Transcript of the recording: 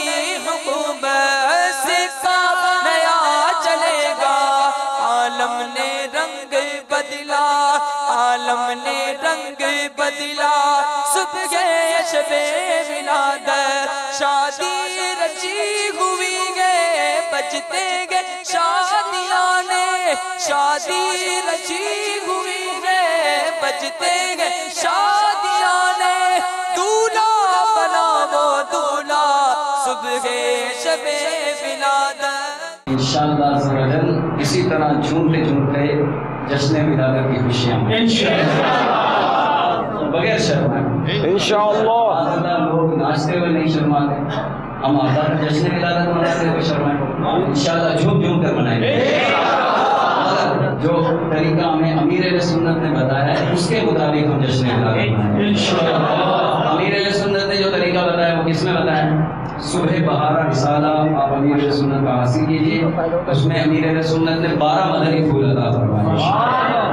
نئی حکومت کا نیا چلے گا، عالم نے رنگ بدلا، عالم نے رنگ بدلا، صبح شب ولادت شادی رچی ہوئی ہے، بجتے گے شادیاں نے، شادی رچی ہوئی ہے، بجتے گے شادیاں نے، دولہا بنا وہ دولہا صبح شب ولادت۔ انشاءاللہ عز و جل اسی طرح جھومتے جھومتے جشن ولادت کی خوشیاں بغیر شرمائے انشاءاللہ۔ لوگ ناچتے ہوئے نہیں شرماتے، ہم آزاد جشن ولادت مناتے ہوئے شرمائے، انشاءاللہ جھوم جھوم کر منائیں گے۔ جو طریقہ ہمیں امیر اہل سنت نے بتایا ہے اس کے مطابق ہم جشن ولادت منائیں گے۔ امیر اہل سنت نے جو طریقہ بتایا وہ کس میں بتایا؟ صبح بہارا رسالہ آپ امیر اہل سنت کا حاصل کیجئے، اس میں امیر اہل سنت نے 12 مدنی پھول عطا فرمائے۔